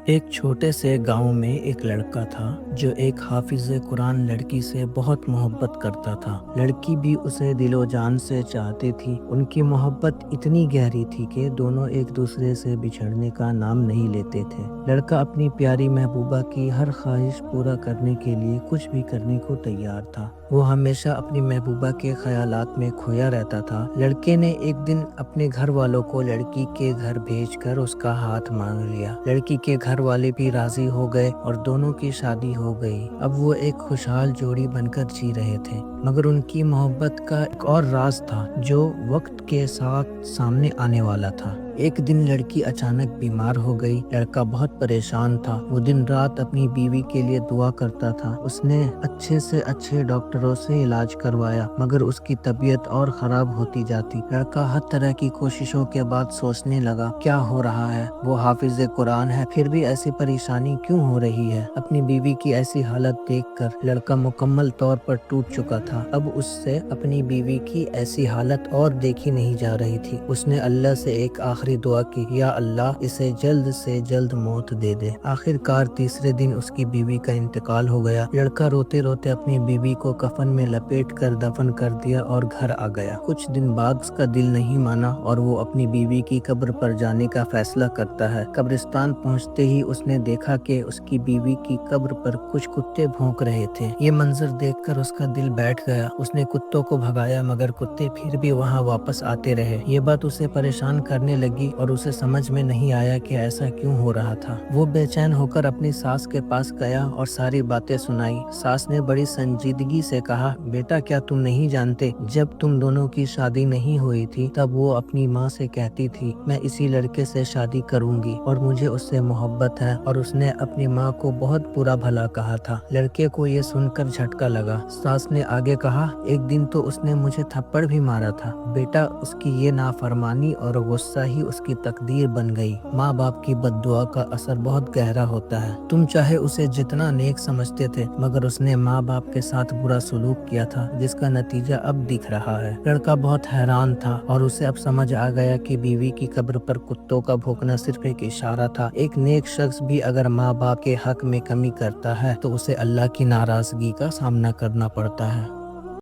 ایک چھوٹے سے گاؤں میں ایک لڑکا تھا جو ایک حافظ قرآن لڑکی سے بہت محبت کرتا تھا۔ لڑکی بھی اسے دل و جان سے چاہتی تھی۔ ان کی محبت اتنی گہری تھی کہ دونوں ایک دوسرے سے بچھڑنے کا نام نہیں لیتے تھے۔ لڑکا اپنی پیاری محبوبہ کی ہر خواہش پورا کرنے کے لیے کچھ بھی کرنے کو تیار تھا۔ وہ ہمیشہ اپنی محبوبہ کے خیالات میں کھویا رہتا تھا۔ لڑکے نے ایک دن اپنے گھر والوں کو لڑکی کے گھر بھیج کر اس کا ہاتھ مانگ لیا۔ لڑکی کے گھر والے بھی راضی ہو گئے اور دونوں کی شادی ہو گئی۔ اب وہ ایک خوشحال جوڑی بن کر جی رہے تھے، مگر ان کی محبت کا ایک اور راز تھا جو وقت کے ساتھ سامنے آنے والا تھا۔ ایک دن لڑکی اچانک بیمار ہو گئی۔ لڑکا بہت پریشان تھا۔ وہ دن رات اپنی بیوی کے لیے دعا کرتا تھا۔ اس نے اچھے سے اچھے ڈاکٹروں سے علاج کروایا، مگر اس کی طبیعت اور خراب ہوتی جاتی۔ لڑکا ہر طرح کی کوششوں کے بعد سوچنے لگا، کیا ہو رہا ہے؟ وہ حافظ قرآن ہے، پھر بھی ایسی پریشانی کیوں ہو رہی ہے؟ اپنی بیوی کی ایسی حالت دیکھ کر لڑکا مکمل طور پر ٹوٹ چکا تھا۔ اب اس سے اپنی بیوی کی ایسی حالت اور دیکھی نہیں جا رہی تھی۔ اس نے اللہ سے ایک آخری دعا کی، یا اللہ اسے جلد سے جلد موت دے دے۔ آخر کار تیسرے دن اس کی بیوی کا انتقال ہو گیا۔ لڑکا روتے روتے اپنی بیوی کو کفن میں لپیٹ کر دفن کر دیا اور گھر آ گیا۔ کچھ دن بعد اس کا دل نہیں مانا اور وہ اپنی بیوی کی قبر پر جانے کا فیصلہ کرتا ہے۔ قبرستان پہنچتے ہی اس نے دیکھا کہ اس کی بیوی کی قبر پر کچھ کتے بھونک رہے تھے۔ یہ منظر دیکھ کر اس کا دل بیٹھ گیا۔ اس نے کتوں کو بھگایا، مگر کتے پھر بھی وہاں واپس آتے رہے۔ یہ بات اسے پریشان کرنے لگی اور اسے سمجھ میں نہیں آیا کہ ایسا کیوں ہو رہا تھا۔ وہ بے چین ہو کر اپنی ساس کے پاس گیا اور ساری باتیں سنائی۔ ساس نے بڑی سنجیدگی سے کہا، بیٹا کیا تم نہیں جانتے، جب تم دونوں کی شادی نہیں ہوئی تھی تب وہ اپنی ماں سے کہتی تھی میں اسی لڑکے سے شادی کروں گی اور مجھے اس سے محبت ہے، اور اس نے اپنی ماں کو بہت برا بھلا کہا تھا۔ لڑکے کو یہ سن کر جھٹکا لگا۔ ساس نے آگے کہا، ایک دن تو اس نے مجھے تھپڑ بھی مارا تھا۔ بیٹا اس کی یہ نافرمانی اور غصہ ہی اس کی تقدیر بن گئی۔ ماں باپ کی بد دعا کا اثر بہت گہرا ہوتا ہے۔ تم چاہے اسے جتنا نیک سمجھتے تھے، مگر اس نے ماں باپ کے ساتھ برا سلوک کیا تھا، جس کا نتیجہ اب دکھ رہا ہے۔ لڑکا بہت حیران تھا اور اسے اب سمجھ آ گیا کہ بیوی کی قبر پر کتوں کا بھونکنا صرف ایک اشارہ تھا۔ ایک نیک شخص بھی اگر ماں باپ کے حق میں کمی کرتا ہے تو اسے اللہ کی ناراضگی کا سامنا کرنا پڑتا ہے۔